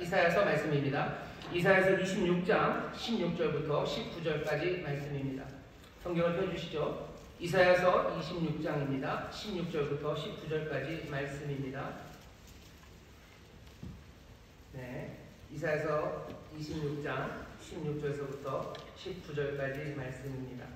이사야서 말씀입니다. 이사야서 26장 16절부터 19절까지 말씀입니다. 성경을 펴주시죠. 이사야서 26장입니다. 16절부터 19절까지 말씀입니다. 네, 이사야서 26장 16절서부터 19절까지 말씀입니다.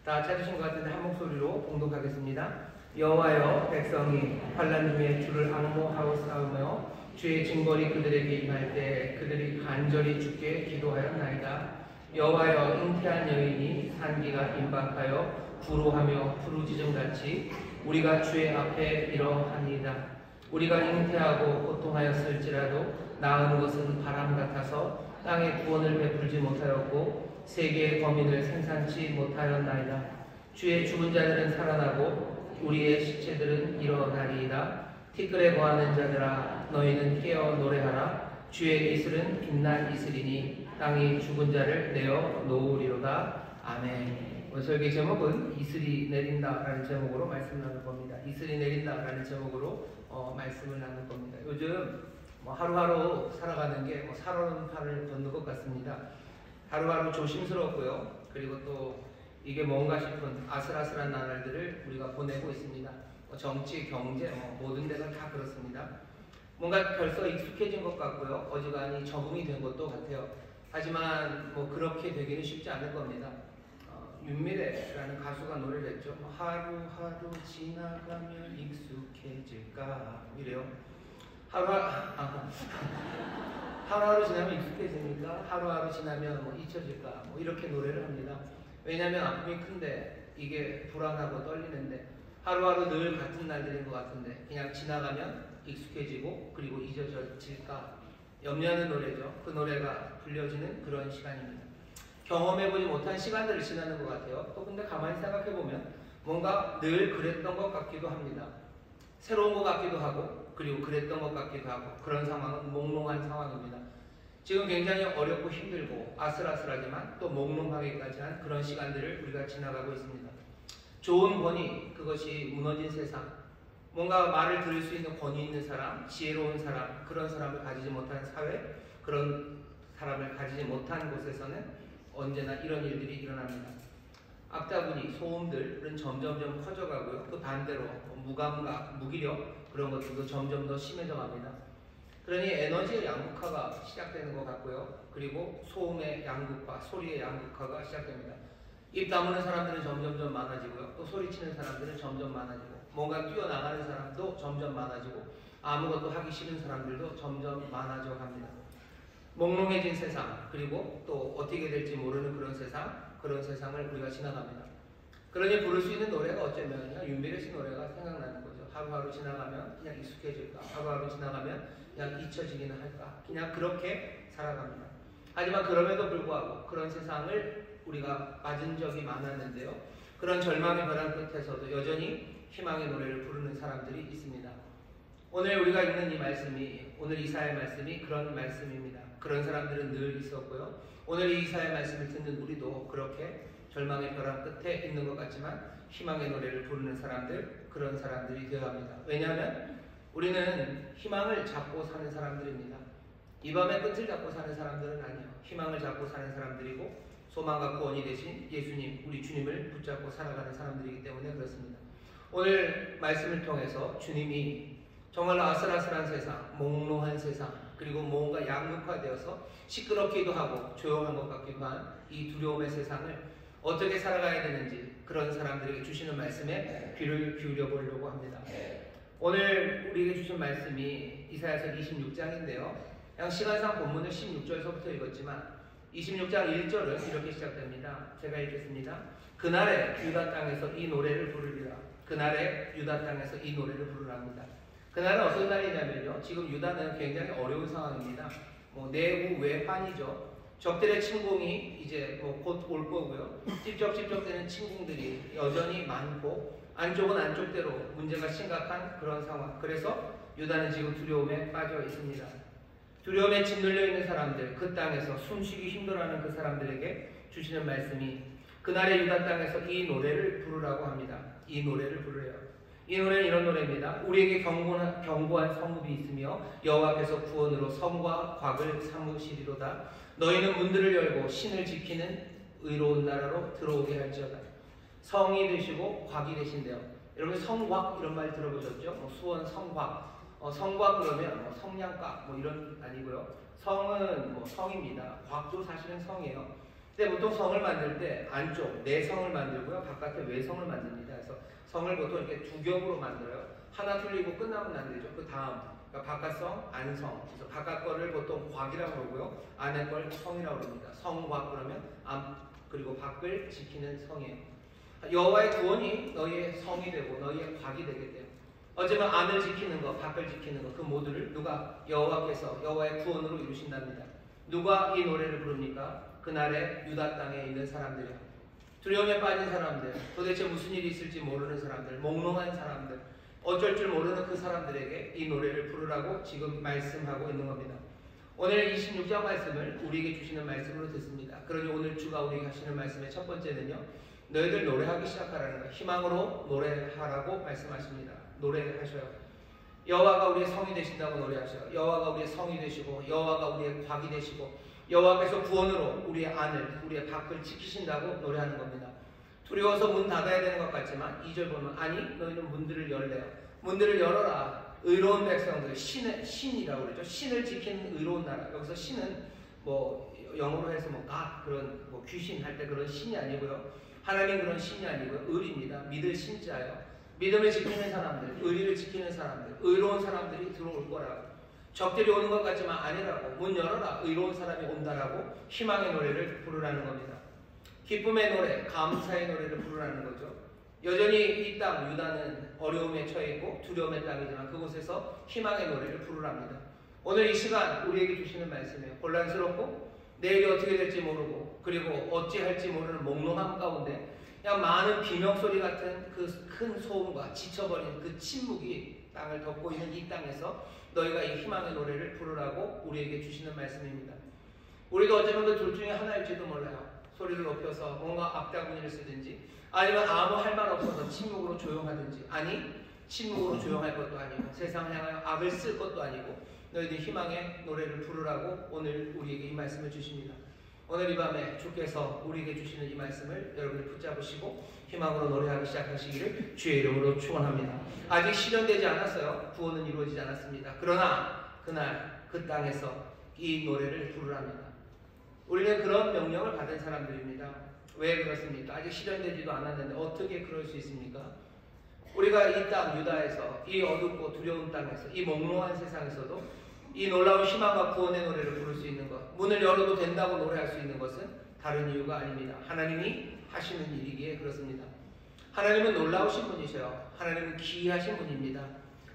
다 찾으신 것 같은데 한 목소리로 봉독하겠습니다. 여호와여, 백성이 환난 중에 주를 앙모하고 싸우며 주의 징벌이 그들에게 임할 때 그들이 간절히 주께 기도하였나이다. 여호와여, 잉태한 여인이 산기가 임박하여 부로하며 부르짖음같이 우리가 주의 앞에 이러하니이다. 우리가 잉태하고 고통하였을지라도 낳은 것은 바람 같아서 땅에 구원을 베풀지 못하였고 세계의 범인을 생산치 못하였나이다. 주의 죽은 자들은 살아나고 우리의 시체들은 일어나리이다. 티끌에 거하는 자들아, 너희는 깨어 노래하라. 주의 이슬은 빛난 이슬이니 땅이 죽은 자를 내어 놓으리로다. 아멘. 오늘 설교 제목은 이슬이 내린다라는 제목으로 말씀 나눌 겁니다. 이슬이 내린다라는 제목으로 말씀을 나눌 겁니다. 요즘 하루하루 살아가는 게 살얼음판을 걷는 것 같습니다. 하루하루 조심스럽고요. 그리고 또 이게 뭔가 싶은 아슬아슬한 나날들을 우리가 보내고 있습니다. 정치, 경제, 모든 데가 다 그렇습니다. 뭔가 벌써 익숙해진 것 같고요. 어지간히 적응이 된 것도 같아요. 하지만 그렇게 되기는 쉽지 않을 겁니다. 윤미래라는 가수가 노래를 했죠. 하루하루 지나가면 익숙해질까 이래요. 하루하루 지나면 익숙해지니까 하루하루 지나면 잊혀질까 이렇게 노래를 합니다. 왜냐하면 아픔이 큰데 이게 불안하고 떨리는데 하루하루 늘 같은 날들인 것 같은데 그냥 지나가면 익숙해지고 그리고 잊어질까 염려하는 노래죠. 그 노래가 불려지는 그런 시간입니다. 경험해보지 못한 시간들을 지나는 것 같아요. 또 근데 가만히 생각해보면 뭔가 늘 그랬던 것 같기도 합니다. 새로운 것 같기도 하고 그리고 그랬던 것 같기도 하고 그런 상황은 몽롱한 상황입니다. 지금 굉장히 어렵고 힘들고 아슬아슬하지만 또 몽롱하기까지 한 그런 시간들을 우리가 지나가고 있습니다. 좋은 권위, 그것이 무너진 세상, 뭔가 말을 들을 수 있는 권위 있는 사람, 지혜로운 사람, 그런 사람을 가지지 못한 사회, 그런 사람을 가지지 못한 곳에서는 언제나 이런 일들이 일어납니다. 악다분위, 소음들은 점점점 커져가고요. 또 반대로 무감각, 무기력 그런 것들도 점점 더 심해져 갑니다. 그러니 에너지의 양극화가 시작되는 것 같고요. 그리고 소음의 양극화, 소리의 양극화가 시작됩니다. 입 다무는 사람들은 점점점 많아지고요. 또 소리치는 사람들은 점점 많아지고 뭔가 뛰어나가는 사람도 점점 많아지고 아무것도 하기 싫은 사람들도 점점 많아져 갑니다. 몽롱해진 세상, 그리고 또 어떻게 될지 모르는 그런 세상을 우리가 지나갑니다. 그러니 부를 수 있는 노래가 어쩌면 윤미래 씨 노래가 생각나는 거죠. 하루하루 지나가면 그냥 익숙해질까? 하루하루 지나가면 그냥 잊혀지기는 할까? 그냥 그렇게 살아갑니다. 하지만 그럼에도 불구하고 그런 세상을 우리가 맞은 적이 많았는데요. 그런 절망의 벼랑 끝에서도 여전히 희망의 노래를 부르는 사람들이 있습니다. 오늘 우리가 읽는 이 말씀이, 오늘 이사야의 말씀이 그런 말씀입니다. 그런 사람들은 늘 있었고요. 오늘 이 이사야의 말씀을 듣는 우리도 그렇게 절망의 벼랑 끝에 있는 것 같지만 희망의 노래를 부르는 사람들, 그런 사람들이 되어야 합니다. 왜냐하면 우리는 희망을 잡고 사는 사람들입니다. 이 밤의 끝을 잡고 사는 사람들은 아니에요. 희망을 잡고 사는 사람들이고 소망과 구원이 되신 예수님, 우리 주님을 붙잡고 살아가는 사람들이기 때문에 그렇습니다. 오늘 말씀을 통해서 주님이 정말 아슬아슬한 세상, 몽롱한 세상, 그리고 뭔가 양극화되어서 시끄럽기도 하고 조용한 것 같기도 한 이 두려움의 세상을 어떻게 살아가야 되는지 그런 사람들에게 주시는 말씀에 귀를 기울여 보려고 합니다. 오늘 우리에게 주신 말씀이 이사야서 26장인데요. 그냥 시간상 본문을 16절서부터 읽었지만 26장 1절은 이렇게 시작됩니다. 제가 읽겠습니다. 그날에 유다 땅에서 이 노래를 부르리라. 그날에 유다 땅에서 이 노래를 부르랍니다. 그날은 어떤 날이냐면요. 지금 유다는 굉장히 어려운 상황입니다. 내후 외환이죠. 적들의 침공이 이제 곧 올 거고요. 찝쩍찝쩍대는 침공들이 여전히 많고 안쪽은 안쪽대로 문제가 심각한 그런 상황. 그래서 유다는 지금 두려움에 빠져 있습니다. 두려움에 짓눌려 있는 사람들, 그 땅에서 숨쉬기 힘들어하는 그 사람들에게 주시는 말씀이 그날의 유다 땅에서 이 노래를 부르라고 합니다. 이 노래를 부르래요. 이 노래는 이런 노래입니다. 우리에게 견고한 성읍이 있으며 여호와께서 구원으로 성과 곽을 삼으시리로다. 너희는 문들을 열고 신을 지키는 의로운 나라로 들어오게 할지어다. 성이 되시고 곽이 되신대요. 여러분 성곽 이런 말 들어보셨죠? 수원 성곽. 성곽 그러면 성냥갑 이런 아니고요. 성은 성입니다. 곽도 사실은 성이에요. 근데 보통 성을 만들 때 안쪽 내성을 만들고요, 바깥에 외성을 만듭니다. 그래서 성을 보통 이렇게 두 겹으로 만들어요. 하나 틀리고 끝나면 안 되죠. 그 다음 그러니까 바깥성, 안성. 그래서 바깥 거를 보통 곽이라고 그러고요, 안에 걸 성이라고 그럽니다. 성곽 그러면 안 그리고 밖을 지키는 성이에요. 여호와의 구원이 너희의 성이 되고 너희의 곽이 되게 돼요. 어쩌면 안을 지키는 것, 밖을 지키는 것, 그 모두를 누가 여호와께서 여호와의 구원으로 이루신답니다. 누가 이 노래를 부릅니까? 그날에 유다 땅에 있는 사람들이요. 두려움에 빠진 사람들, 도대체 무슨 일이 있을지 모르는 사람들, 몽롱한 사람들, 어쩔 줄 모르는 그 사람들에게 이 노래를 부르라고 지금 말씀하고 있는 겁니다. 오늘 26장 말씀을 우리에게 주시는 말씀으로 듣습니다. 그러니 오늘 주가 우리에게 하시는 말씀의 첫 번째는요, 너희들 노래하기 시작하라는 거, 희망으로 노래하라고 말씀하십니다. 노래하셔요. 여호와가 우리의 성이 되신다고 노래하셔요. 여호와가 우리의 성이 되시고 여호와가 우리의 곽이 되시고 여호와께서 구원으로 우리의 안을, 우리의 밖을 지키신다고 노래하는 겁니다. 두려워서 문 닫아야 되는 것 같지만 2절 보면 아니 너희는 문들을 열래요. 문들을 열어라. 의로운 백성들, 신이라고 그러죠. 신을 지키는 의로운 나라. 여기서 신은 영어로 해서 그런 귀신 할 때 그런 신이 아니고요. 하나님 그런 신이 아니고요. 의리입니다. 믿을 신자예요. 믿음을 지키는 사람들, 의리를 지키는 사람들, 의로운 사람들이 들어올 거라고. 적들이 오는 것 같지만 아니라고. 문 열어라. 의로운 사람이 온다라고 희망의 노래를 부르라는 겁니다. 기쁨의 노래, 감사의 노래를 부르라는 거죠. 여전히 이 땅 유다는 어려움에 처해 있고 두려움의 땅이지만 그곳에서 희망의 노래를 부르랍니다. 오늘 이 시간 우리에게 주시는 말씀이에요. 혼란스럽고 내일이 어떻게 될지 모르고 그리고 어찌할지 모르는 몽롱함 가운데 그냥 많은 비명소리 같은 그 큰 소음과 지쳐버린 그 침묵이 땅을 덮고 있는 이 땅에서 너희가 이 희망의 노래를 부르라고 우리에게 주시는 말씀입니다. 우리도 어쩌면 그 둘 중에 하나일지도 몰라요. 소리를 높여서 뭔가 앞다구니를 쓰든지 아니면 아무 할 말 없어서 침묵으로 조용하든지 아니 침묵으로 조용할 것도 아니고 세상을 향하여 악을 쓸 것도 아니고 너희들 희망의 노래를 부르라고 오늘 우리에게 이 말씀을 주십니다. 오늘 이 밤에 주께서 우리에게 주시는 이 말씀을 여러분이 붙잡으시고 희망으로 노래하기 시작하시기를 주의 이름으로 축원합니다. 아직 실현되지 않았어요. 구원은 이루어지지 않았습니다. 그러나 그날 그 땅에서 이 노래를 부르랍니다. 우리는 그런 명령을 받은 사람들입니다. 왜 그렇습니까? 아직 실현되지도 않았는데 어떻게 그럴 수 있습니까? 우리가 이 땅 유다에서 이 어둡고 두려운 땅에서 이 몽롱한 세상에서도 이 놀라운 희망과 구원의 노래를 부를 수 있는 것, 문을 열어도 된다고 노래할 수 있는 것은 다른 이유가 아닙니다. 하나님이 하시는 일이기에 그렇습니다. 하나님은 놀라우신 분이셔요. 하나님은 기이하신 분입니다.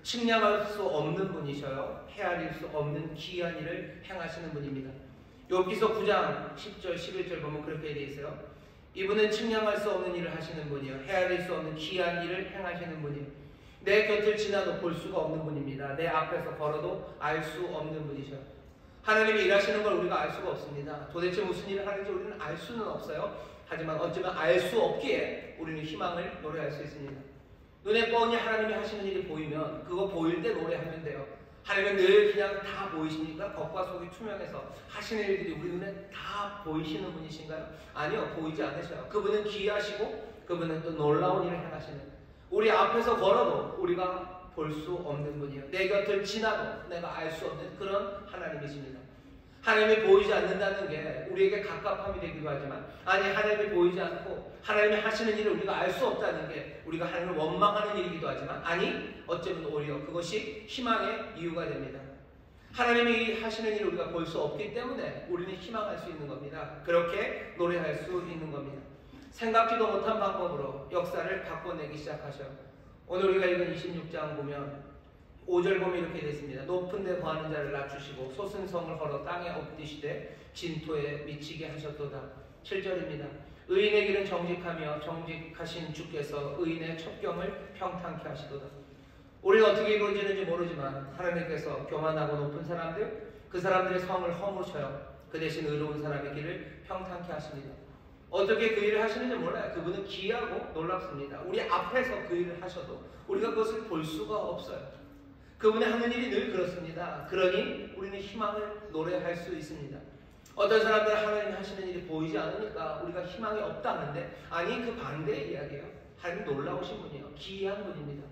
측량할 수 없는 분이셔요. 헤아릴 수 없는 기이한 일을 행하시는 분입니다. 욥기서 9장 10절 11절 보면 그렇게 되어 있어요. 이분은 측량할 수 없는 일을 하시는 분이요 헤아릴 수 없는 기이한 일을 행하시는 분이요 내 곁을 지나도 볼 수가 없는 분입니다. 내 앞에서 걸어도 알 수 없는 분이셔요. 하나님이 일하시는 걸 우리가 알 수가 없습니다. 도대체 무슨 일을 하는지 우리는 알 수는 없어요. 하지만 어쩌면 알 수 없기에 우리는 희망을 노래할 수 있습니다. 눈에 뻔히 하나님이 하시는 일이 보이면 그거 보일 때 노래하면 돼요. 하나님은 늘 그냥 다 보이십니까? 겉과 속이 투명해서 하시는 일들이 우리 눈에 다 보이시는 분이신가요? 아니요, 보이지 않으셔요. 그분은 기이하시고 그분은 또 놀라운 일을 행하시는, 우리 앞에서 걸어도 우리가 볼 수 없는 분이에요. 내 곁을 지나도 내가 알 수 없는 그런 하나님이십니다. 하나님이 보이지 않는다는 게 우리에게 갑갑함이 되기도 하지만 아니 하나님이 보이지 않고 하나님이 하시는 일을 우리가 알 수 없다는 게 우리가 하나님을 원망하는 일이기도 하지만 아니 어쩌면 오히려 그것이 희망의 이유가 됩니다. 하나님이 하시는 일을 우리가 볼 수 없기 때문에 우리는 희망할 수 있는 겁니다. 그렇게 노래할 수 있는 겁니다. 생각지도 못한 방법으로 역사를 바꿔내기 시작하셔요. 오늘 우리가 읽은 26장 보면 5절 보면 이렇게 되어 있습니다. 높은 데 거하는 자를 낮추시고 솟은 성을 걸어 땅에 엎드시되 진토에 미치게 하셨도다. 7절입니다. 의인의 길은 정직하며 정직하신 주께서 의인의 첩경을 평탄케 하시도다. 우리는 어떻게 이루어지는지 모르지만 하나님께서 교만하고 높은 사람들, 그 사람들의 성을 허무셔요. 그 대신 의로운 사람의 길을 평탄케 하십니다. 어떻게 그 일을 하시는지 몰라요. 그분은 기이하고 놀랍습니다. 우리 앞에서 그 일을 하셔도 우리가 그것을 볼 수가 없어요. 그분의 하는 일이 늘 그렇습니다. 그러니 우리는 희망을 노래할 수 있습니다. 어떤 사람들은 하나님 하시는 일이 보이지 않으니까 우리가 희망이 없다는데, 아니, 그 반대의 이야기예요. 하나님 놀라우신 분이에요. 기이한 분입니다.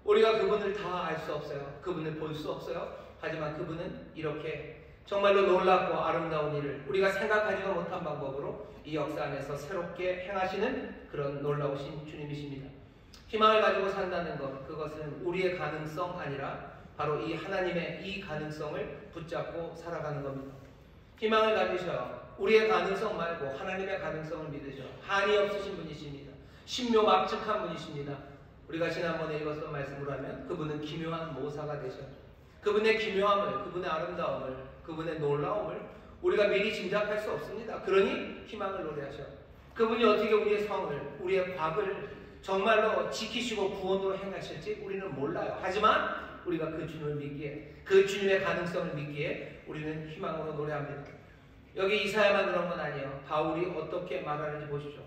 우리가 그분을 다 알 수 없어요. 그분을 볼 수 없어요. 하지만 그분은 이렇게 정말로 놀랍고 아름다운 일을 우리가 생각하지도 못한 방법으로 이 역사 안에서 새롭게 행하시는 그런 놀라우신 주님이십니다. 희망을 가지고 산다는 것, 그것은 우리의 가능성 아니라 바로 이 하나님의 이 가능성을 붙잡고 살아가는 겁니다. 희망을 가지셔. 우리의 가능성 말고 하나님의 가능성을 믿으셔. 한이 없으신 분이십니다. 신묘막측한 분이십니다. 우리가 지난번에 읽었던 말씀으로 하면 그분은 기묘한 모사가 되셔. 그분의 기묘함을, 그분의 아름다움을, 그분의 놀라움을 우리가 미리 짐작할 수 없습니다. 그러니 희망을 노래하셔. 그분이 어떻게 우리의 성을, 우리의 곽을 정말로 지키시고 구원으로 행하실지 우리는 몰라요. 하지만 우리가 그 주님을 믿기에, 그 주님의 가능성을 믿기에 우리는 희망으로 노래합니다. 여기 이사야만 그런 건 아니에요. 바울이 어떻게 말하는지 보십시오.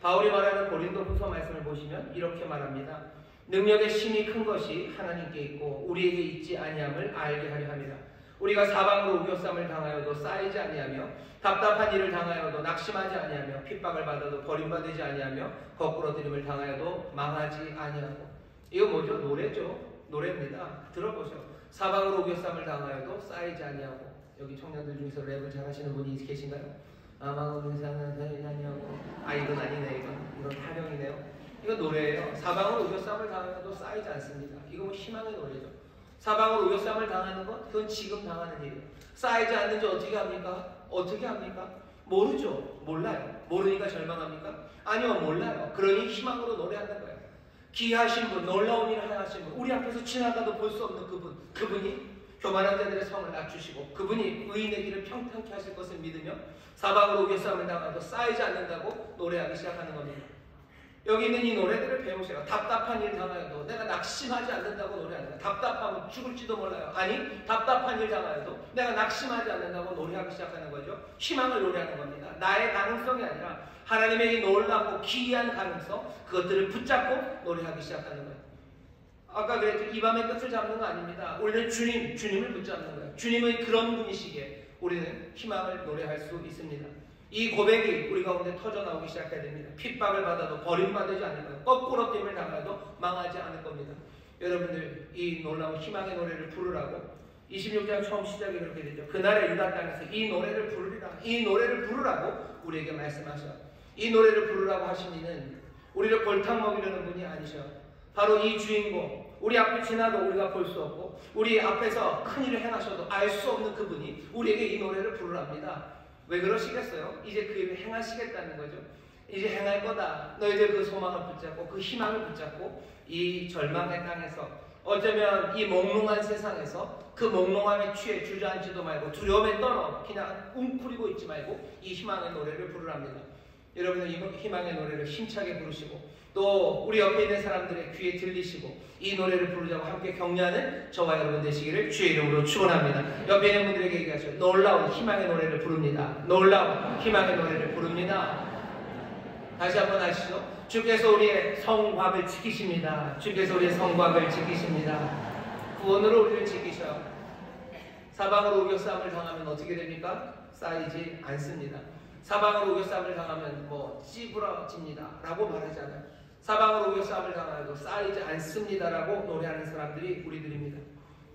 바울이 말하는 고린도후서 말씀을 보시면 이렇게 말합니다. 능력의 심이 큰 것이 하나님께 있고 우리에게 있지 아니함을 알게 하려 합니다. 우리가 사방으로 우겨쌈을 당하여도 쌓이지 아니하며 답답한 일을 당하여도 낙심하지 아니하며 핍박을 받아도 버림받지 아니하며 거꾸로 들임을 당하여도 망하지 아니하고. 이거 뭐죠? 노래죠. 노래입니다. 들어보셔. 사방으로 우겨쌈을 당하여도 쌓이지 아니하고. 여기 청년들 중에서 랩을 잘하시는 분이 계신가요? 아마도 인상은 쌓이지 아니하고. 아, 이건 아니네. 이건 타령이네요. 이건 노래예요. 사방으로 우겨쌈을 당하여도 쌓이지 않습니다. 이거 뭐 희망의 노래죠. 사방으로 우겨쌈을 당하는 것, 그건 지금 당하는 일이에요. 쌓이지 않는지 어떻게 합니까? 어떻게 합니까? 모르죠. 몰라요. 모르니까 절망합니까? 아니요, 몰라요. 그러니 희망으로 노래하는 거예요. 기이하신 분, 놀라운 일을 하신 분, 우리 앞에서 지나가도 볼 수 없는 그분, 그분이 교만한 자들의 성을 낮추시고 그분이 의인의 길을 평탄케 하실 것을 믿으며 사방으로 우겨쌈을 당하도 쌓이지 않는다고 노래하기 시작하는 겁니다. 여기 있는 이 노래들을 배우세요. 답답한 일 당하여도 내가 낙심하지 않는다고 노래하는 거예요. 답답하면 죽을지도 몰라요. 아니, 답답한 일 당하여도 내가 낙심하지 않는다고 노래하기 시작하는 거죠. 희망을 노래하는 겁니다. 나의 가능성이 아니라 하나님의 이 놀랍고 기이한 가능성, 그것들을 붙잡고 노래하기 시작하는 거예요. 아까 그랬죠. 이 밤의 끝을 잡는 거 아닙니다. 우리는 주님을 붙잡는 거예요. 주님의 그런 분이시기에 우리는 희망을 노래할 수 있습니다. 이 고백이 우리 가운데 터져나오기 시작해야 됩니다. 핍박을 받아도 버림받지 않을 거예요. 거꾸로 됨을 당해도 망하지 않을 겁니다. 여러분들, 이 놀라운 희망의 노래를 부르라고 26장 처음 시작이 그렇게 되죠. 그날의 유다 땅에서 이 노래를 부르리라. 이 노래를 부르라고 우리에게 말씀하셔. 이 노래를 부르라고 하신 이는 우리를 골탕 먹이려는 분이 아니셔. 바로 이 주인공, 우리 앞을 지나도 우리가 볼 수 없고 우리 앞에서 큰 일을 행하셔도 알 수 없는 그분이 우리에게 이 노래를 부르랍니다. 왜 그러시겠어요? 이제 그 일을 행하시겠다는 거죠. 이제 행할 거다. 너희들 그 소망을 붙잡고 그 희망을 붙잡고 이 절망의 땅에서, 어쩌면 이 몽롱한 세상에서 그 몽롱함에 취해 주저앉지도 말고 두려움에 떨어 그냥 웅크리고 있지 말고 이 희망의 노래를 부르랍니다. 여러분은 이 희망의 노래를 힘차게 부르시고 또 우리 옆에 있는 사람들의 귀에 들리시고 이 노래를 부르자고 함께 격려하는 저와 여러분 되시기를 주의 이름으로 축원합니다. 옆에 있는 분들에게 얘기하죠. 놀라운 희망의 노래를 부릅니다. 놀라운 희망의 노래를 부릅니다. 다시 한번 하시죠. 주께서 우리의 성곽을 지키십니다. 주께서 우리의 성곽을 지키십니다. 구원으로 우리를 지키셔. 사방으로 우겨싸움을 당하면 어떻게 됩니까? 쌓이지 않습니다. 사방으로 우겨싸움을 당하면 찌부러집니다 라고 말하잖아요. 사방으로 우겨싸움을 당하여도 쌓이지 않습니다 라고 노래하는 사람들이 우리들입니다.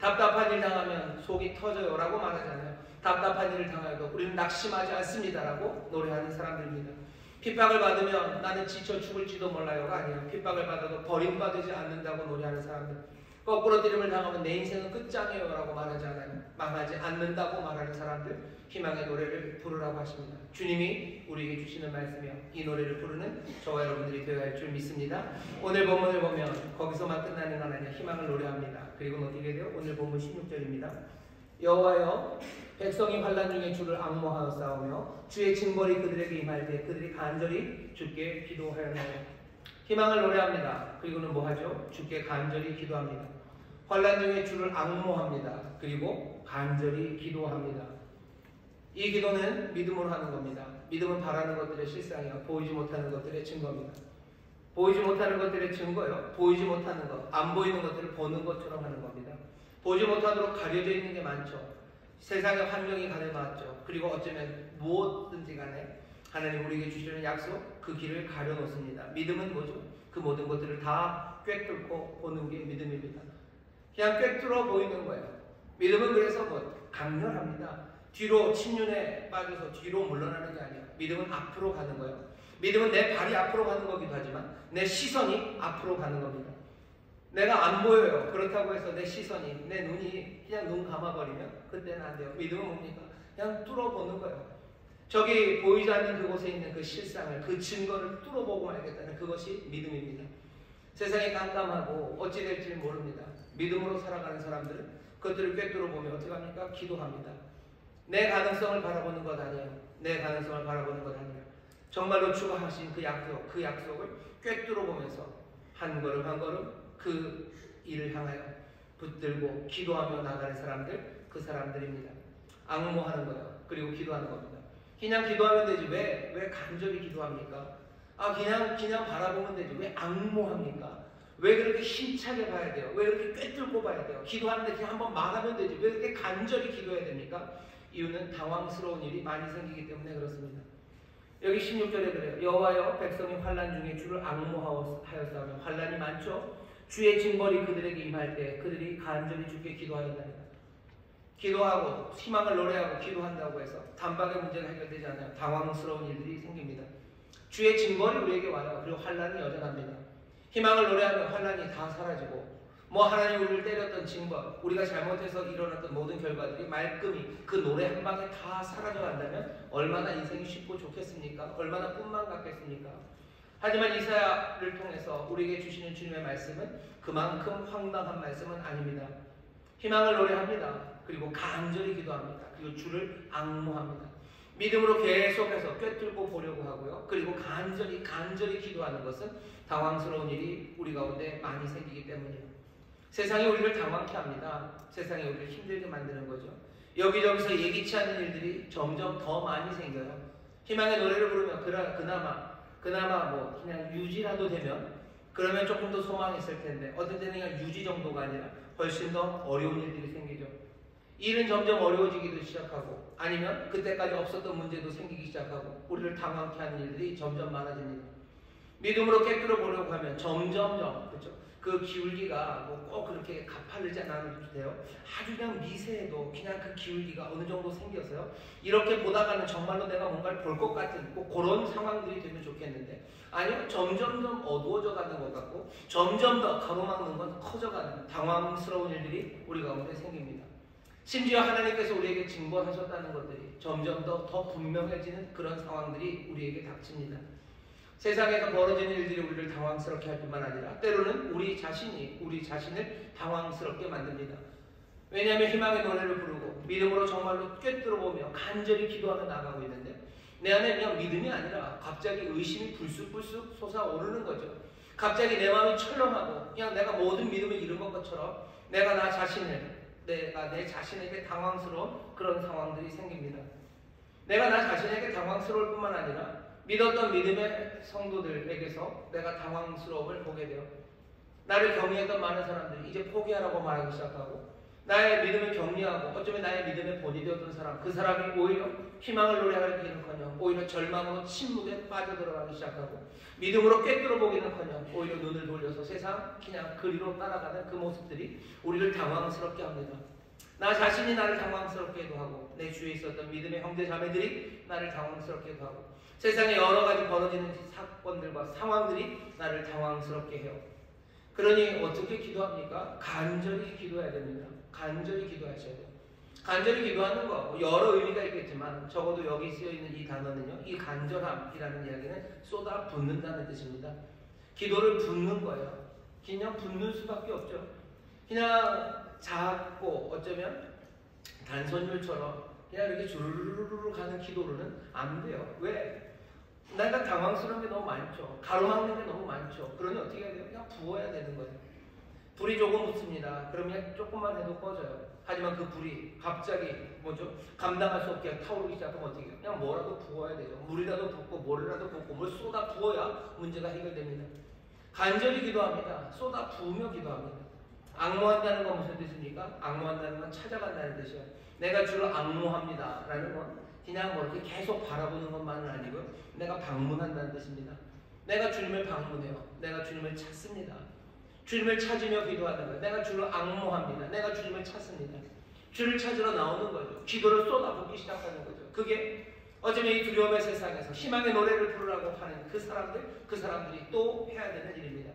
답답한 일 당하면 속이 터져요 라고 말하잖아요. 답답한 일을 당하여도 우리는 낙심하지 않습니다 라고 노래하는 사람들입니다. 핍박을 받으면 나는 지쳐 죽을지도 몰라요가 아니에요. 핍박을 받아도 버림받지 않는다고 노래하는 사람들. 거꾸로 들임을 당하면 내 인생은 끝장이에요 라고 말하지 않아요. 망하지 않는다고 말하는 사람들, 희망의 노래를 부르라고 하십니다. 주님이 우리에게 주시는 말씀이요, 이 노래를 부르는 저와 여러분들이 되어야 할 줄 믿습니다. 오늘 본문을 보면 거기서만 끝나는 건 아니라 희망을 노래합니다. 그리고 어떻게 돼요? 오늘 본문 16절입니다. 여호와여, 백성이 환난 중에 주를 앙모하여 싸우며 주의 징벌이 그들에게 임할 때 그들이 간절히 주께 기도하였나요? 희망을 노래합니다. 그리고는 뭐하죠? 주께 간절히 기도합니다. 환난 중에 주를 앙모합니다. 그리고 간절히 기도합니다. 이 기도는 믿음으로 하는 겁니다. 믿음은 바라는 것들의 실상이요 보이지 못하는 것들의 증거입니다. 보이지 못하는 것들의 증거요 보이지 못하는 것, 안 보이는 것들을 보는 것처럼 하는 겁니다. 보지 못하도록 가려져 있는 게 많죠. 세상의 환경이 가려놨죠. 그리고 어쩌면 무엇든지 간에 하나님 우리에게 주시는 약속, 그 길을 가려놓습니다. 믿음은 뭐죠? 그 모든 것들을 다 꿰뚫고 보는 게 믿음입니다. 그냥 꿰뚫어 보이는 거예요. 믿음은 그래서 강렬합니다. 뒤로 침륜에 빠져서 뒤로 물러나는 게 아니에요. 믿음은 앞으로 가는 거예요. 믿음은 내 발이 앞으로 가는 거기도 하지만 내 시선이 앞으로 가는 겁니다. 내가 안 보여요. 그렇다고 해서 내 시선이, 내 눈이 그냥 눈 감아버리면 그때는 안 돼요. 믿음은 뭡니까? 그냥 뚫어보는 거예요. 저기 보이지 않는 그곳에 있는 그 실상을, 그 증거를 뚫어보고 말겠다는 그것이 믿음입니다. 세상이 깜깜하고 어찌 될지 모릅니다. 믿음으로 살아가는 사람들은 그것들을 꿰뚫어보면 어떻게 합니까? 기도합니다. 내 가능성을 바라보는 것 아니에요. 내 가능성을 바라보는 것 아니에요. 정말로 주가 하신 그 약속을 꿰뚫어보면서 한 걸음 한 걸음 그 일을 향하여 붙들고 기도하며 나가는 사람들, 그 사람들입니다. 앙모하는 거예요. 그리고 기도하는 겁니다. 그냥 기도하면 되지 왜 간절히 기도합니까? 그냥 바라보면 되지 왜 앙모합니까? 왜 그렇게 힘차게 봐야 돼요? 왜 그렇게 꿰뚫고 봐야 돼요? 기도하는데 그냥 한번 말하면 되지 왜 그렇게 간절히 기도해야 됩니까? 이유는 당황스러운 일이 많이 생기기 때문에 그렇습니다. 여기 16절에 그래요. 여호와여 백성이 환난 중에 주를 앙모하였사오며 환난이 많죠. 주의 징벌이 그들에게 임할 때 그들이 간절히 주께 기도하였나이다. 기도하고 희망을 노래하고 기도한다고 해서 단박에 문제가 해결되지 않아요. 당황스러운 일들이 생깁니다. 주의 징벌이 우리에게 와요. 그리고 환난이 여전합니다. 희망을 노래하면 환난이 다 사라지고 하나님 우리를 때렸던 징벌, 우리가 잘못해서 일어났던 모든 결과들이 말끔히 그 노래 한 방에 다 사라져간다면 얼마나 인생이 쉽고 좋겠습니까? 얼마나 꿈만 같겠습니까? 하지만 이사야를 통해서 우리에게 주시는 주님의 말씀은 그만큼 황당한 말씀은 아닙니다. 희망을 노래합니다. 그리고 간절히 기도합니다. 그리고 주를 앙모합니다. 믿음으로 계속해서 꿰뚫고 보려고 하고요. 그리고 간절히 기도하는 것은 당황스러운 일이 우리 가운데 많이 생기기 때문이에요. 세상이 우리를 당황케 합니다. 세상이 우리를 힘들게 만드는 거죠. 여기저기서 예기치 않은 일들이 점점 더 많이 생겨요. 희망의 노래를 부르면 그나마 그냥 유지라도 되면 그러면 조금 더 소망이 있을 텐데 어떤 때는 그냥 유지 정도가 아니라 훨씬 더 어려운 일들이 생기죠. 일은 점점 어려워지기도 시작하고 아니면 그때까지 없었던 문제도 생기기 시작하고 우리를 당황케 하는 일들이 점점 많아집니다. 믿음으로 꿰뚫어 보려고 하면 점점점 그렇죠. 그 기울기가 꼭 그렇게 가파르지 않아도 돼요. 아주 그냥 미세해도 그냥 그 기울기가 어느 정도 생겨서요. 이렇게 보다가는 정말로 내가 뭔가를 볼 것 같은 꼭 그런 상황들이 되면 좋겠는데 아니면 점점점 어두워져 가는 것 같고 점점 더 가로막는 건 커져가는 당황스러운 일들이 우리 가운데 생깁니다. 심지어 하나님께서 우리에게 징벌하셨다는 것들이 점점 더 분명해지는 그런 상황들이 우리에게 닥칩니다. 세상에서 벌어지는 일들이 우리를 당황스럽게 할 뿐만 아니라 때로는 우리 자신을 당황스럽게 만듭니다. 왜냐하면 희망의 노래를 부르고 믿음으로 정말로 꿰뚫어보며 간절히 기도하며 나가고 있는데 내 안에 그냥 믿음이 아니라 갑자기 의심이 불쑥불쑥 솟아오르는 거죠. 갑자기 내 마음이 철렁하고 그냥 내가 모든 믿음을 잃은 것처럼 내가 내 자신에게 당황스러운 그런 상황들이 생깁니다. 내가 나 자신에게 당황스러울 뿐만 아니라 믿었던 믿음의 성도들에게서 내가 당황스러움을 보게 돼요. 나를 격려했던 많은 사람들이 이제 포기하라고 말하기 시작하고 나의 믿음을 격려하고 어쩌면 나의 믿음의 본이 되었던 사람, 그 사람이 오히려 희망을 노래하기는커녕 오히려 절망으로 침묵에 빠져들어가기 시작하고 믿음으로 꿰뚫어보기는커녕 오히려 눈을 돌려서 세상 그냥 그리로 따라가는 그 모습들이 우리를 당황스럽게 합니다. 나 자신이 나를 당황스럽게도 하고 내 주위에 있었던 믿음의 형제 자매들이 나를 당황스럽게도 하고 세상에 여러 가지 벌어지는 사건들과 상황들이 나를 당황스럽게 해요. 그러니 어떻게 기도합니까? 간절히 기도해야 됩니다. 간절히 기도하셔야 돼요. 간절히 기도하는 거 여러 의미가 있겠지만 적어도 여기 쓰여있는 이 단어는요, 이 간절함이라는 이야기는 쏟아 붓는다는 뜻입니다. 기도를 붓는 거예요. 그냥 붓는 수밖에 없죠. 그냥 작고 어쩌면 단선율처럼 그냥 이렇게 주르르르 가는 기도로는 안 돼요. 왜? 내가 당황스러운 게 너무 많죠. 가로막는 게 너무 많죠. 그러니 어떻게 해야 돼요? 그냥 부어야 되는 거예요. 불이 조금 붙습니다. 그러면 조금만 해도 꺼져요. 하지만 그 불이 갑자기 감당할 수 없게 타오르기 시작하면 어떻게 해요? 그냥 뭐라도 부어야 되죠. 물이라도 붓고 뭐라도 붓고 뭘 쏟아 부어야 문제가 해결됩니다. 간절히 기도합니다. 쏟아 부으며 기도합니다. 앙모한다는 건 무슨 뜻입니까? 앙모한다는 건 찾아간다는 뜻이에요. 내가 주를 앙모합니다 라는 건 그냥 뭐 이렇게 계속 바라보는 것만은 아니고요. 내가 방문한다는 뜻입니다. 내가 주님을 방문해요. 내가 주님을 찾습니다. 주님을 찾으며 기도하는 거예요. 내가 주를 앙모합니다. 내가 주님을 찾습니다. 주를 찾으러 나오는 거죠. 기도를 쏟아붓기 시작하는 거죠. 그게 어쩌면 이 두려움의 세상에서 희망의 노래를 부르라고 하는 그 사람들이 또 해야 되는 일입니다.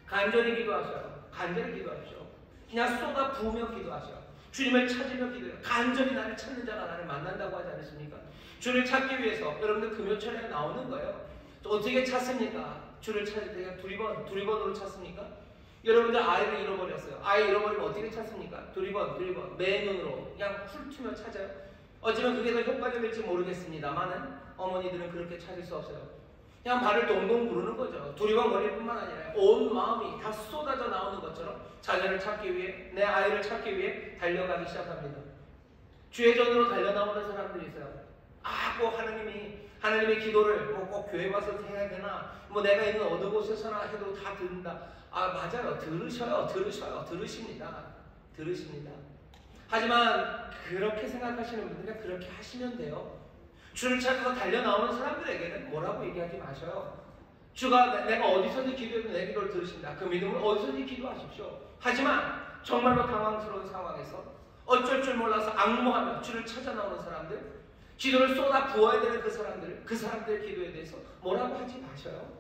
간절히 기도하셔요. 간절히 기도하십시오. 그냥 쏟아 부으며 기도하셔요. 주님을 찾으며 기도해요. 간절히 나를 찾는 자가 나를 만난다고 하지 않으십니까? 주를 찾기 위해서 여러분들 금요철에 나오는 거예요. 또 어떻게 찾습니까? 주를 찾을 때 그냥 두리번으로 찾습니까? 여러분들 아이를 잃어버렸어요. 아이 잃어버리면 어떻게 찾습니까? 두리번 맨눈으로 그냥 훑으며 찾아요. 어쩌면 그게 더 효과적일지 모르겠습니다만은 어머니들은 그렇게 찾을 수 없어요. 그냥 발을 동동 구르는 거죠. 두리번거릴 뿐만 아니라 온 마음이 다 쏟아져 나오는 것처럼 자녀를 찾기 위해, 내 아이를 찾기 위해 달려가기 시작합니다. 주의 전으로 달려나오는 사람들이 있어요. 꼭 하나님의 기도를 꼭 교회 와서 해야 되나, 내가 있는 어느 곳에서나 해도 다 듣는다. 맞아요. 들으십니다. 하지만 그렇게 생각하시는 분들은 그렇게 하시면 돼요. 주를 찾아서 달려나오는 사람들에게는 뭐라고 얘기하지 마셔요. 주가 내가 어디서든지 기도해도 내 기도를 들으신다. 그 믿음을 어디서든지 기도하십시오. 하지만 정말로 당황스러운 상황에서 어쩔 줄 몰라서 앙모하며 주를 찾아 나오는 사람들, 기도를 쏟아 부어야 되는 그 사람들의 기도에 대해서 뭐라고 하지 마셔요.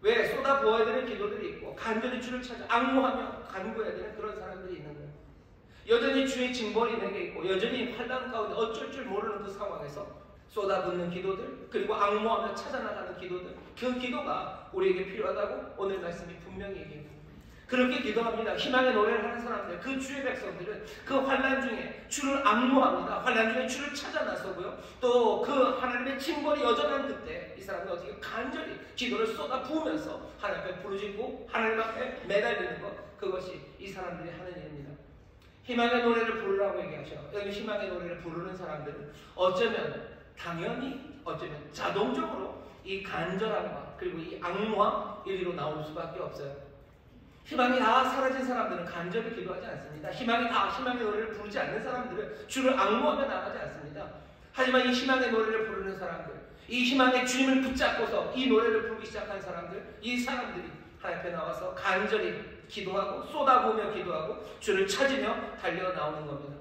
왜? 쏟아 부어야 되는 기도들이 있고 간절히 주를 찾아 앙모하며 간구해야 되는 그런 사람들이 있는 거예요. 여전히 주의 징벌이 내게 있고 여전히 환난 가운데 어쩔 줄 모르는 그 상황에서 쏟아붓는 기도들, 그리고 앙모하며 찾아나가는 기도들, 그 기도가 우리에게 필요하다고 오늘 말씀이 분명히 얘기합니다. 그렇게 기도합니다. 희망의 노래를 하는 사람들, 그 주의 백성들은 그 환난 중에 주를 앙모합니다. 환난 중에 주를 찾아 나서고요. 또 그 하나님의 징벌이 여전한 그때 이 사람이 어떻게 간절히 기도를 쏟아 부으면서 하나님 앞에 부르짖고 하나님 앞에 매달리는 것, 그것이 이 사람들이 하는 일입니다. 희망의 노래를 부르라고 얘기하셔. 여기 희망의 노래를 부르는 사람들은 어쩌면 자동적으로 이 간절함과 그리고 이 앙모함 이리로 나올 수밖에 없어요. 희망이 다 사라진 사람들은 간절히 기도하지 않습니다. 희망의 노래를 부르지 않는 사람들은 주를 앙모하며 나가지 않습니다. 하지만 이 희망의 노래를 부르는 사람들, 이 희망의 주님을 붙잡고서 이 노래를 부르기 시작한 사람들, 이 사람들이 하나님 앞에 나와서 간절히 기도하고 쏟아부으며 기도하고 주를 찾으며 달려 나오는 겁니다.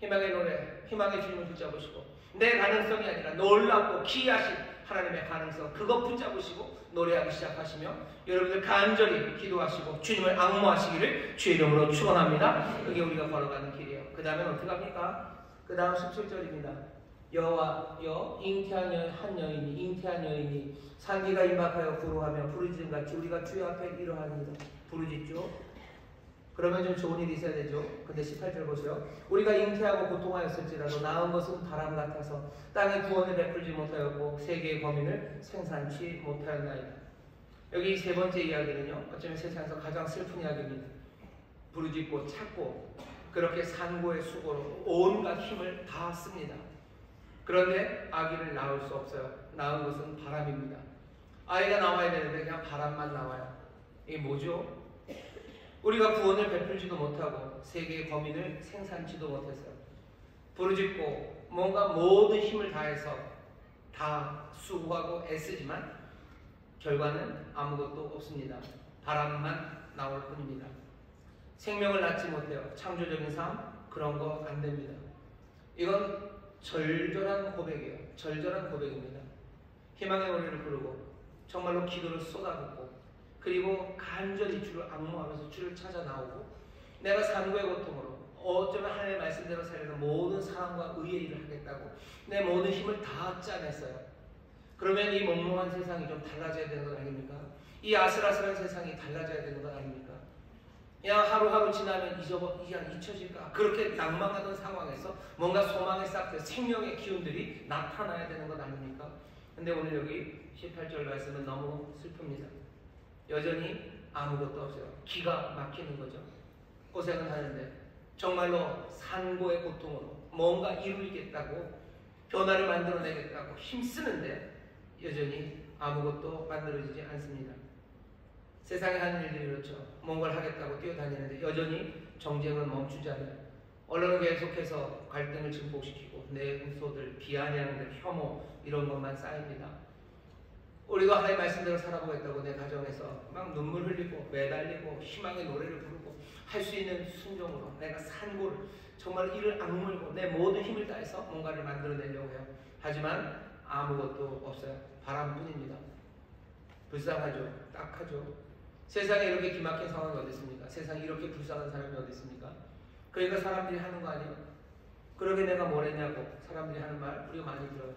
희망의 노래, 희망의 주님을 붙잡으시고 내 가능성이 아니라 놀랍고 기이하신 하나님의 가능성, 그것 붙잡으시고 노래하기 시작하시며 여러분들 간절히 기도하시고 주님을 앙모하시기를 주의 이름으로 축원합니다. 그게 우리가 걸어가는 길이에요. 그 다음에 어떻게 합니까? 그 다음 17절입니다. 잉태한 여인이 산기가 임박하여 구로하며 부르짖음 같이 우리가 주의 앞에 이러합니다. 부르짖죠. 그러면 좀 좋은 일이 있어야 되죠. 근데 18절 보세요. 우리가 잉태하고 고통하였을지라도 낳은 것은 바람 같아서 땅에 구원을 베풀지 못하였고 세계의 범인을 생산치 못하였나이다. 여기 세 번째 이야기는요, 어쩌면 세상에서 가장 슬픈 이야기입니다. 부르짖고 찾고 그렇게 산고의 수고로 온갖 힘을 다 씁니다. 그런데 아기를 낳을 수 없어요. 낳은 것은 바람입니다. 아이가 나와야 되는데 그냥 바람만 나와요. 이게 뭐죠? 우리가 구원을 베풀지도 못하고 세계의 거민을 생산치도 못했어요. 부르짖고 뭔가 모든 힘을 다해서 다 수고하고 애쓰지만 결과는 아무것도 없습니다. 바람만 나올 뿐입니다. 생명을 낳지 못해요. 창조적인 삶, 그런 거 안 됩니다. 이건 절절한 고백이에요. 절절한 고백입니다. 희망의 노래를 부르고 정말로 기도를 쏟아붓고 그리고 간절히 주를 앙모하면서 주를 찾아 나오고 내가 산고의 고통으로 어쩌면 하나님의 말씀대로 살려는 모든 사랑과 의의 일을 하겠다고 내 모든 힘을 다 짜냈어요. 그러면 이 몽롱한 세상이 좀 달라져야 되는 것 아닙니까? 이 아슬아슬한 세상이 달라져야 되는 것 아닙니까? 그냥 하루하루 지나면 잊혀질까? 그렇게 낭망하던 상황에서 뭔가 소망의 싹들, 생명의 기운들이 나타나야 되는 것 아닙니까? 근데 오늘 여기 18절 말씀은 너무 슬픕니다. 여전히 아무것도 없어요. 기가 막히는 거죠. 고생은 하는데 정말로 산고의 고통으로 뭔가 이루겠다고 변화를 만들어내겠다고 힘쓰는데 여전히 아무것도 만들어지지 않습니다. 세상에 하는 일들이 그렇죠. 뭔가를 하겠다고 뛰어다니는데 여전히 정쟁은 멈추지 않아요. 언론은 계속해서 갈등을 증폭시키고 내소들, 비아냥들, 혐오 이런 것만 쌓입니다. 우리도 하나님의 말씀대로 살아보겠다고 내 가정에서 막 눈물 흘리고 매달리고 희망의 노래를 부르고 할 수 있는 순종으로 내가 산고를 정말 이를 악물고 내 모든 힘을 다해서 뭔가를 만들어내려고 해요. 하지만 아무것도 없어요. 바람뿐입니다. 불쌍하죠. 딱하죠. 세상에 이렇게 기막힌 상황이 어디 있습니까? 세상에 이렇게 불쌍한 사람이 어디 있습니까? 그러니까 사람들이 하는 거 아니에요? 그러게 내가 뭘 했냐고 사람들이 하는 말 우리가 많이 들어요.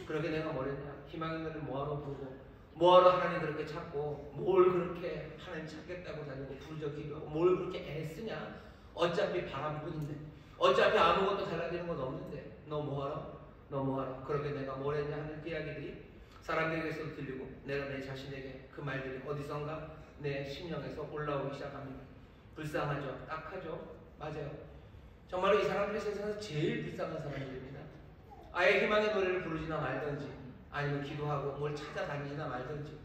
그러게 내가 뭘 했냐? 희망의 노래를 뭐하러 부르고 뭐하러 하나님 그렇게 찾고 뭘 그렇게 하나님 찾겠다고 다니고 부르짖어 기도하고 뭘 그렇게 애쓰냐? 어차피 바람뿐인데 어차피 아무것도 달라지는 건 없는데 너 뭐하러? 너 뭐하러? 그러게 내가 뭘 했냐 하는 이야기들이 사람들에게서 들리고 내가 내 자신에게 그 말들이 어디선가 내 심령에서 올라오기 시작합니다. 불쌍하죠? 딱하죠? 맞아요. 정말로 이 사람들이 세상에서 제일 불쌍한 사람들입니다. 아예 희망의 노래를 부르지나 말든지 아니면 기도하고 뭘 찾아다니지나 말든지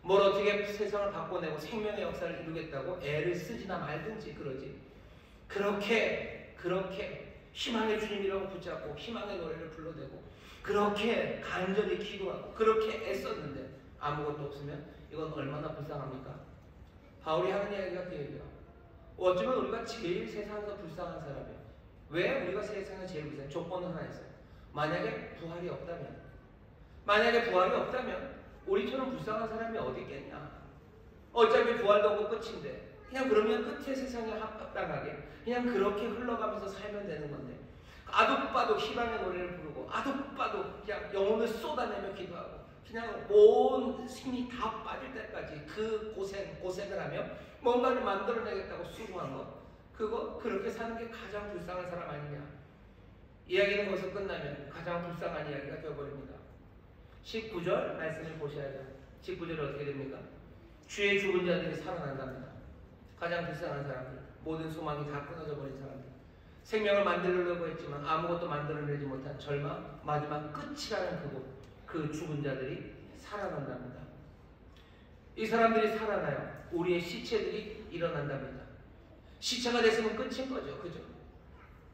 뭘 어떻게 세상을 바꿔내고 생명의 역사를 이루겠다고 애를 쓰지나 말든지 그러지. 그렇게 희망의 주님이라고 붙잡고 희망의 노래를 불러대고 그렇게 간절히 기도하고 그렇게 애썼는데 아무것도 없으면 이건 얼마나 불쌍합니까? 바울이 하는 이야기가 그 얘기예요. 어쩌면 우리가 제일 세상에서 불쌍한 사람이에요. 왜 우리가 세상에서 제일 불쌍해요? 조건은 하나 있어요. 만약에 부활이 없다면 우리처럼 불쌍한 사람이 어디 있겠냐. 어차피 부활도 없고 끝인데 그냥 그러면 끝에 세상에 합당하게 그냥 그렇게 흘러가면서 살면 되는 건데 아득바득 희망의 노래를 부르고 아득바득 그냥 영혼을 쏟아내며 기도하고 그냥 온 힘이 다 빠질 때까지 그 고생을 하며 뭔가를 만들어내겠다고 수고한 것 그거 그렇게 사는 게 가장 불쌍한 사람 아니냐. 이야기는 거기서 끝나면 가장 불쌍한 이야기가 되어버립니다. 19절 말씀을 보셔야죠. 19절이 어떻게 됩니까? 주의 죽은 자들이 살아난답니다. 가장 불쌍한 사람들, 모든 소망이 다 끊어져 버린 사람들, 생명을 만들려고 했지만 아무것도 만들어내지 못한 절망, 마지막 끝이라는 그곳, 그 죽은 자들이 살아난답니다. 이 사람들이 살아나요. 우리의 시체들이 일어난답니다. 시체가 됐으면 끝인 거죠. 그죠?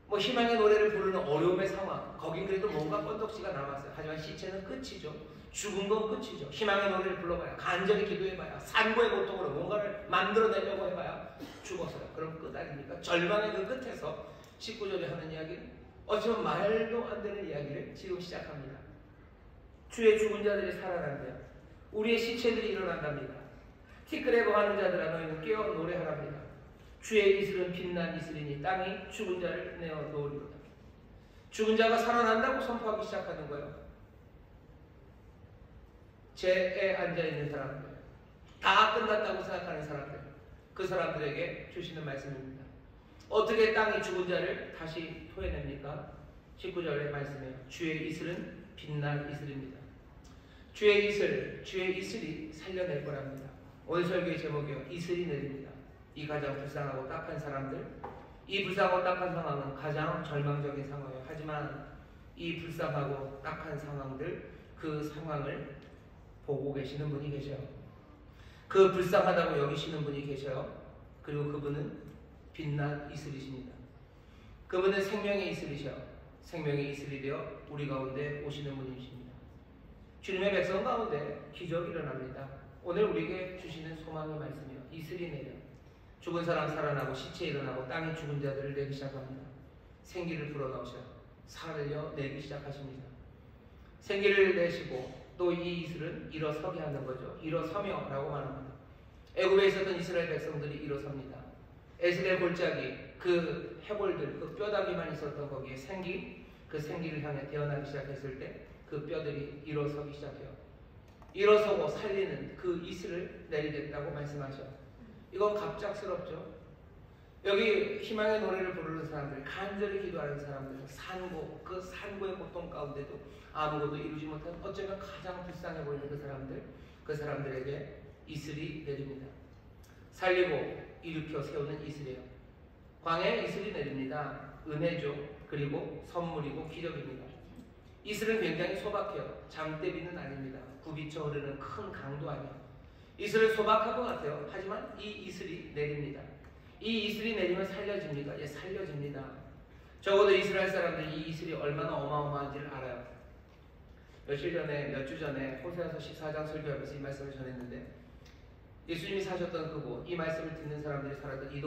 뭐 희망의 노래를 부르는 어려움의 상황, 거긴 그래도 뭔가 건덕지가 남았어요. 하지만 시체는 끝이죠. 죽은 건 끝이죠. 희망의 노래를 불러봐야, 간절히 기도해봐야, 산고의 고통으로 뭔가를 만들어내려고 해봐야 죽었어요. 그럼 끝 아닙니까? 절망의 그 끝에서 19절에 하는 이야기는 어쩌면 말도 안 되는 이야기를 지금 시작합니다. 주의 죽은 자들이 살아난대요. 우리의 시체들이 일어난답니다. 티끌에 거하는 자들아 너희는 깨어 노래하랍니다. 주의 이슬은 빛난 이슬이니 땅이 죽은 자를 내어 놓으리로다. 죽은 자가 살아난다고 선포하기 시작하는 거예요. 죄에 앉아있는 사람들, 다 끝났다고 생각하는 사람들, 그 사람들에게 주시는 말씀입니다. 어떻게 땅이 죽은 자를 다시 토해냅니까? 19절의 말씀이에요. 주의 이슬은 빛난 이슬입니다. 주의 이슬이 살려낼 거랍니다. 오늘 설교의 제목이요. 이슬이 내립니다. 이 가장 불쌍하고 딱한 사람들, 이 불쌍하고 딱한 상황은 가장 절망적인 상황이에요. 하지만 이 불쌍하고 딱한 상황들, 그 상황을 보고 계시는 분이 계셔요. 그 불쌍하다고 여기시는 분이 계셔요. 그리고 그분은 빛난 이슬이십니다. 그분은 생명의 이슬이셔. 생명의 이슬이 되어 우리 가운데 오시는 분이십니다. 주님의 백성 가운데 기적이 일어납니다. 오늘 우리에게 주시는 소망의 말씀이요. 이슬이 내려 죽은 사람 살아나고 시체 일어나고 땅에 죽은 자들을 내기 시작합니다. 생기를 불어넣으셔 살려내기 시작하십니다. 생기를 내시고 또 이 이슬은 일어서게 하는 거죠. 일어서며 라고 말합니다. 애굽에 있었던 이스라엘 백성들이 일어섭니다. 에스겔 골짜기 그 해골들 그 뼈다귀만 있었던 거기에 그 생기를 향해 태어나기 시작했을 때 그 뼈들이 일어서기 시작해요. 일어서고 살리는 그 이슬을 내리겠다고 말씀하셔. 이건 갑작스럽죠. 여기 희망의 노래를 부르는 사람들, 간절히 기도하는 사람들, 그 산고의 고통 가운데도 아무것도 이루지 못한 어쩌면 가장 불쌍해 보이는 그 사람들에게 이슬이 내립니다. 살리고 일으켜 세우는 이슬이에요. 광야에 이슬이 내립니다. 은혜죠. 그리고 선물이고 기적입니다. 이슬은 굉장히 소박해요. 장대비는 아닙니다. 굽이쳐 흐르는 큰 강도 아니에요. 이슬은 소박한 것 같아요. 하지만 이 이슬이 내립니다. 이 이슬이 내리면 살려집니까? 예, 살려집니다. 적어도 이스라엘 사람들이 이 이슬이 얼마나 어마어마한지를 알아요. 몇 주 전에 호세아서 14장 설교하면서 이 말씀을 전했는데, 예수님이 사셨던 그곳, 이 말씀을 듣는 사람들이 살았던 이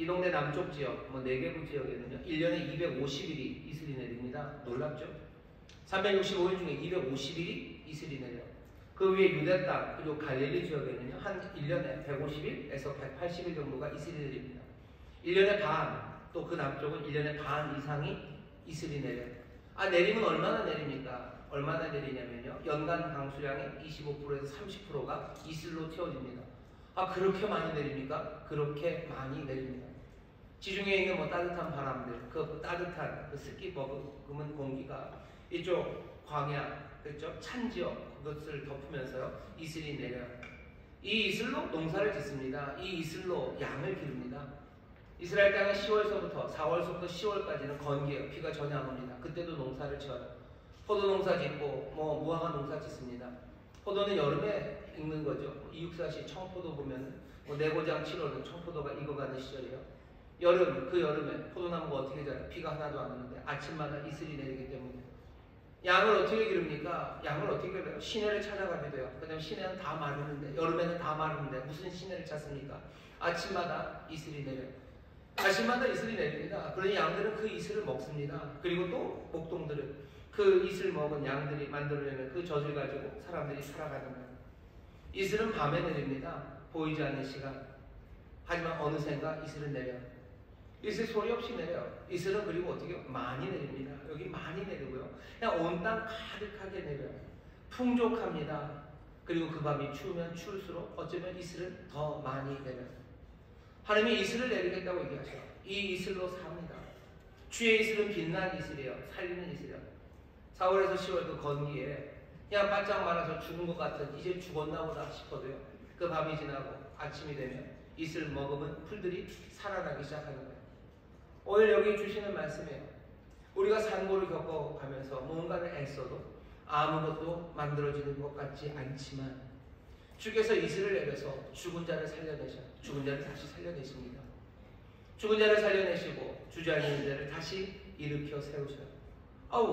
동네 남쪽 지역, 네게부 지역에는요 1년에 250일이 이슬이 내립니다. 놀랍죠? 365일 중에 250일이 이슬이 내려요. 그 위에 유대 땅 그리고 갈릴리 지역에는요 한 1년에 150일에서 180일 정도가 이슬이 내립니다. 1년에 반, 또 그 남쪽은 1년에 반 이상이 이슬이 내려요. 내리면 얼마나 내립니까? 얼마나 내리냐면요, 연간 강수량의 25%에서 30%가 이슬로 채워집니다. 그렇게 많이 내립니까? 그렇게 많이 내립니다. 지중해에 있는 따뜻한 바람들, 그 따뜻한 습기 머금은 공기가 이쪽 광야, 그렇죠? 찬 지역, 그것을 덮으면서요 이슬이 내려요. 이 이슬로 농사를 짓습니다. 이 이슬로 양을 기릅니다. 이스라엘 땅은 10월서부터 4월서부터 10월까지는 건기예요. 비가 전혀 안 옵니다. 그때도 농사를 지어요. 포도 농사 짓고 무화과 농사 짓습니다. 포도는 여름에 익는 거죠. 이육사시 청포도 보면 내고장 7월은 청포도가 익어가는 시절이에요. 그 여름에 포도나무가 어떻게 자라요? 비가 하나도 안 오는데 아침마다 이슬이 내리기 때문에. 양을 어떻게 기릅니까? 양을 어떻게 기르요? 시내를 찾아가게 돼요. 왜냐면 시내는 다 마르는데, 여름에는 다 마르는데 무슨 시내를 찾습니까? 아침마다 이슬이 내려요. 아침마다 이슬이 내립니다. 그러니 양들은 그 이슬을 먹습니다. 그리고 또 목동들은 그 이슬 먹은 양들이 만들어내는 그 젖을 가지고 사람들이 살아가는 거예요. 이슬은 밤에 내립니다. 보이지 않는 시간. 하지만 어느샌가 이슬은 내려요. 이슬 소리 없이 내려요. 이슬은 그리고 어떻게 많이 내립니다. 여기 많이 내리고요. 그냥 온 땅 가득하게 내려요. 풍족합니다. 그리고 그 밤이 추우면 추울수록 어쩌면 이슬은 더 많이 내려요. 하나님이 이슬을 내리겠다고 얘기하셔요. 이 이슬로 삽니다. 주의 이슬은 빛난 이슬이에요. 살리는 이슬이에요. 4월에서 10월 그 건기에 그냥 바짝 말아서 죽은 것 같은, 이제 죽었나 보다 싶어도요, 그 밤이 지나고 아침이 되면 이슬 머금은 풀들이 살아나기 시작하는 거예요. 오늘 여기 주시는 말씀이에요. 우리가 산고를 겪어가면서 뭔가를 애써도 아무것도 만들어지는 것 같지 않지만 주께서 이슬을 내려서 죽은 자를 살려내셔. 죽은 자를 다시 살려내십니다. 죽은 자를 살려내시고 주저앉은 자를 다시 일으켜 세우셔요.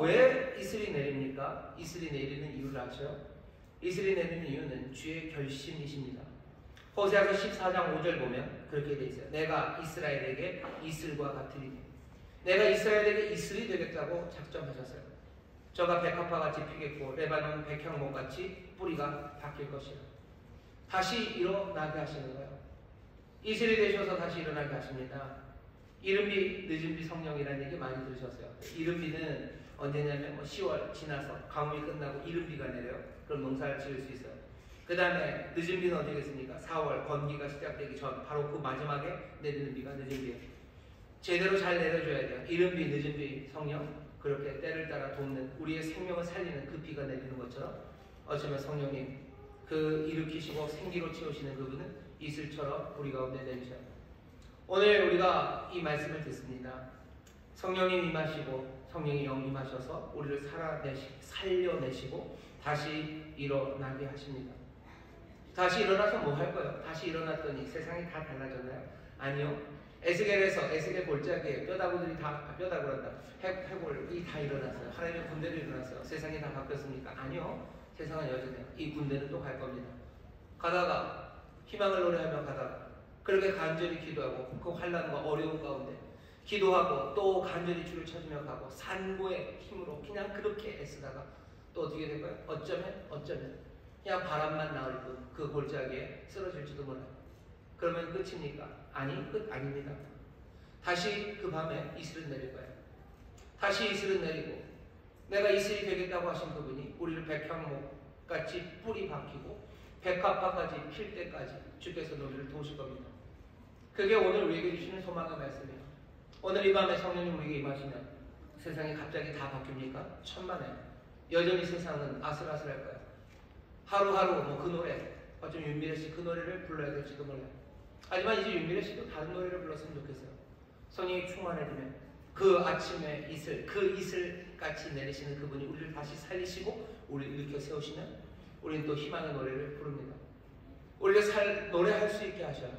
왜 이슬이 내립니까? 이슬이 내리는 이유를 아셔요? 이슬이 내리는 이유는 주의 결심이십니다. 호세아서 14장 5절 보면 그렇게 돼 있어요. 내가 이스라엘에게 이슬과 같으리니. 내가 이스라엘에게 이슬이 되겠다고 작정하셨어요. 저가 백합화같이 피겠고 레바논 백향목같이 뿌리가 바뀔 것이요. 다시 일어나게 하시는 거예요. 이슬이 되셔서 다시 일어나게 하십니다. 이른비 늦은비 성령이라는 얘기 많이 들으셨어요. 이른비는 언제냐면 10월 지나서 가뭄이 끝나고 이른비가 내려요. 그럼 농사를 지을 수 있어요. 그 다음에 늦은비는 어디겠습니까? 4월 건기가 시작되기 전 바로 그 마지막에 내리는 비가 늦은비예요. 제대로 잘 내려줘야 돼요. 이른비 늦은비 성령, 그렇게 때를 따라 돕는, 우리의 생명을 살리는 그 비가 내리는 것처럼 어쩌면 성령님 그 일으키시고 생기로 채우시는 그분은 이슬처럼 우리 가운데 내리셔요. 오늘 우리가 이 말씀을 듣습니다. 성령님 임하시고 성령이 영임하셔서 우리를 살려내시고 다시 일어나게 하십니다. 다시 일어나서 뭐 할 거예요? 다시 일어났더니 세상이 다 달라졌나요? 아니요. 에스겔 골짜기에 뼈다구들이 다, 뼈다구란다, 해골이 다 일어났어요. 하나님의 군대도 일어났어요. 세상이 다 바뀌었습니까? 아니요. 세상은 여전해요. 이 군대는 또 갈 겁니다. 가다가 희망을 노래하며 가다가 그렇게 간절히 기도하고 그 환난과 어려움 가운데 기도하고 또 간절히 주를 찾으며 가고 산고의 힘으로 그냥 그렇게 애쓰다가 또 어떻게 될까요? 어쩌면 그냥 바람만 나을 뿐 그 골짜기에 쓰러질지도 몰라요. 그러면 끝입니까? 아니, 끝 아닙니다. 다시 그 밤에 이슬은 내릴 거예요. 다시 이슬은 내리고 내가 이슬이 되겠다고 하신 그분이 우리를 백향목같이 뿌리 박히고 백합화까지 필 때까지 주께서 우리를 도우실 겁니다. 그게 오늘 우리에게 주시는 소망의 말씀이에요. 오늘 이 밤에 성령님 우리에게 임하시면 세상이 갑자기 다 바뀝니까? 천만에. 여전히 세상은 아슬아슬할 거예요. 하루하루 그 노래, 어쩜 윤미래 씨 그 노래를 불러야 될지도 몰라요. 하지만 이제 윤미래 씨도 다른 노래를 불렀으면 좋겠어요. 성령이 충만해지면 그 아침의 이슬, 그 이슬 같이 내리시는 그분이 우리를 다시 살리시고 우리를 일으켜 세우시면 우리는 또 희망의 노래를 부릅니다. 우리가 노래할 수 있게 하셔요.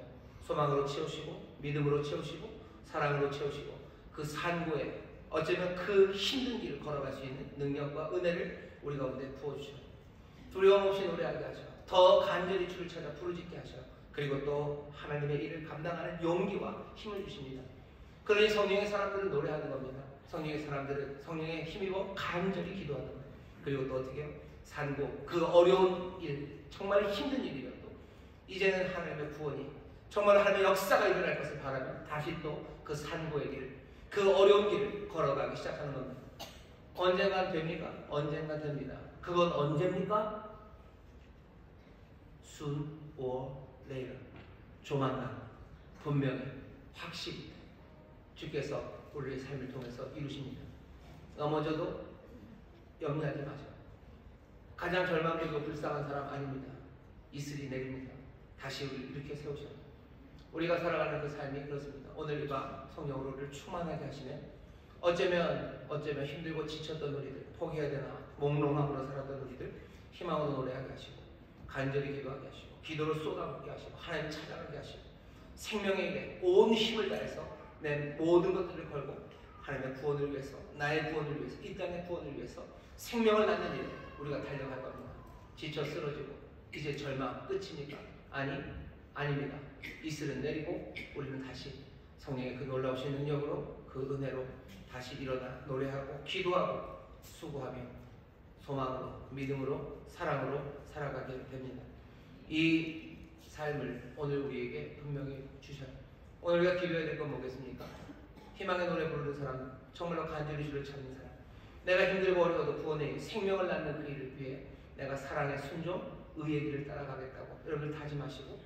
소망으로 채우시고 믿음으로 채우시고 사랑으로 채우시고 그 산고에 어쩌면 그 힘든 길을 걸어갈 수 있는 능력과 은혜를 우리 가운데 부어주셔요. 두려움 없이 노래하게 하셔. 더 간절히 주를 찾아 부르짖게 하셔. 그리고 또 하나님의 일을 감당하는 용기와 힘을 주십니다. 그러니 성령의 사람들은 노래하는 겁니다. 성령의 사람들은 성령에 힘입어 간절히 기도하는 거예요. 그리고 또 어떻게 해요? 산고, 그 어려운 일, 정말 힘든 일이라도 이제는 하나님의 구원이 정말 하나님의 역사가 일어날 것을 바라면 다시 또 그 산고의 길, 그 어려운 길을 걸어가기 시작하는 겁니다. 언젠간 됩니까? 언젠간 됩니다. 그건 언제입니까? Soon or later. 조만간, 분명히, 확실히 주께서 우리의 삶을 통해서 이루십니다. 넘어져도 염려하지 마세요. 가장 절망적이고 불쌍한 사람 아닙니다. 이슬이 내립니다. 다시 우리를 이렇게 세우셔요. 우리가 살아가는 그 삶이 그렇습니다. 오늘 이 밤 성령으로 우리를 충만하게 하시면 어쩌면 힘들고 지쳤던 우리들, 포기해야 되나 몽롱함으로 살았던 우리들 희망으로 노래하게 하시고 간절히 기도하게 하시고 기도를 쏟아붓게 하시고 하나님 찾아가게 하시고 생명의 일에 온 힘을 다해서 내 모든 것들을 걸고 하나님의 구원을 위해서, 나의 구원을 위해서, 이 땅의 구원을 위해서 생명을 낳는 일에 우리가 달려갈 겁니다. 지쳐 쓰러지고 이제 절망 끝입니까? 아닙니다. 이슬은 내리고 우리는 다시 성령의 그 놀라우신 능력으로 그 은혜로 다시 일어나 노래하고 기도하고 수고하며 소망으로 믿음으로 사랑으로 살아가게 됩니다. 이 삶을 오늘 우리에게 분명히 주셔요. 오늘 우리가 기도해야 될 건 뭐겠습니까? 희망의 노래 부르는 사람, 정말로 간절히 주를 찾는 사람, 내가 힘들고 어려워도 구원의 생명을 낳는 그 일을 위해 내가 사랑의 순종, 의의 길을 따라가겠다고 여러분들 다짐하시고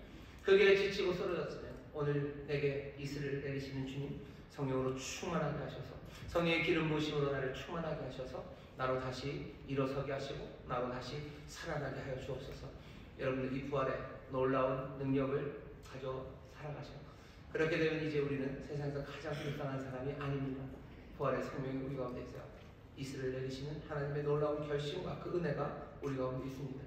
그 길에 지치고 쓰러졌으면 오늘 내게 이슬을 내리시는 주님 성령으로 충만하게 하셔서 성령의 기름 부으심으로 나를 충만하게 하셔서 나로 다시 일어서게 하시고 나로 다시 살아나게 하여 주옵소서. 여러분들 이 부활의 놀라운 능력을 가져 살아가셔요. 그렇게 되면 이제 우리는 세상에서 가장 불쌍한 사람이 아닙니다. 부활의 생명이 우리 가운데 있어요. 이슬을 내리시는 하나님의 놀라운 결심과 그 은혜가 우리 가운데 있습니다.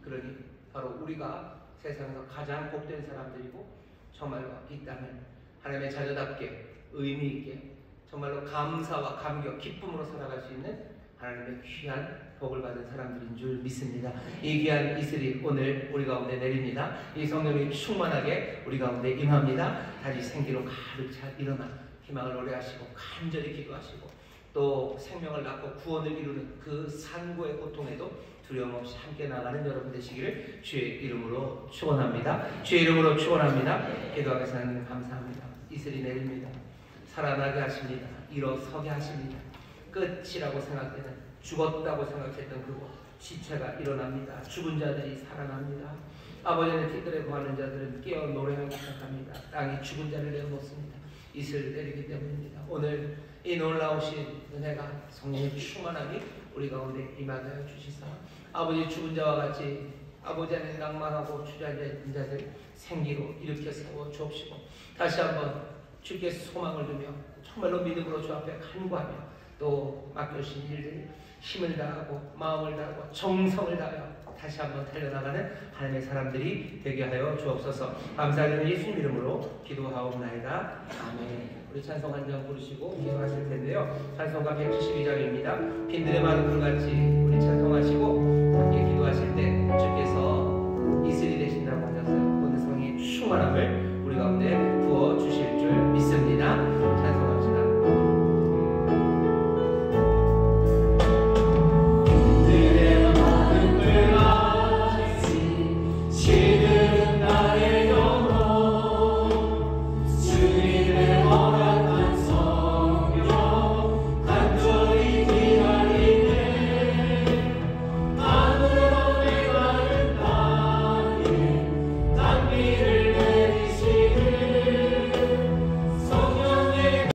그러니 바로 우리가 세상에서 가장 복된 사람들이고 정말로 이 땅을 하나님의 자녀답게 의미 있게 정말로 감사와 감격, 기쁨으로 살아갈 수 있는 하나님의 귀한 복을 받은 사람들인 줄 믿습니다. 이 귀한 이슬이 오늘 우리 가운데 내립니다. 이 성령이 충만하게 우리 가운데 임합니다. 다시 생기로 가득 차 일어나 희망을 노래하시고 간절히 기도하시고 또 생명을 낳고 구원을 이루는 그 산고의 고통에도 두려움 없이 함께 나가는 여러분 되시기를 주의 이름으로 축원합니다. 주의 이름으로 축원합니다. 기도하게 하나님 감사합니다. 이슬이 내립니다. 살아나게 하십니다. 일어서게 하십니다. 끝이라고 생각되는 죽었다고 생각했던 그곳 시체가 일어납니다. 죽은 자들이 살아납니다. 아버지는 티끌에 구하는 자들은 깨어 노래하기 시작합니다. 땅이 죽은 자를 내어놓습니다. 이슬 내리기 때문입니다. 오늘 이 놀라우신 은혜가 성령의 충만함이 우리 가운데 임하게 하여 주시사 아버지 죽은 자와 같이 아버지 안에 낭만하고 주저앉은 자들 생기로 일으켜 세워 주옵시고 다시 한번 주께 소망을 두며 정말로 믿음으로 주 앞에 간구하며 또 맡겨주신 일들 힘을 다하고 마음을 다하고 정성을 다하여 다시 한번 달려나가는 하나님의 사람들이 되게 하여 주옵소서. 감사드리는 예수님 이름으로 기도하옵나이다. 아멘. 우리 찬송 한 장 부르시고 기도하실 텐데요. 찬송가 172장입니다. 빈들의 마른 불같이 우리 찬송하시고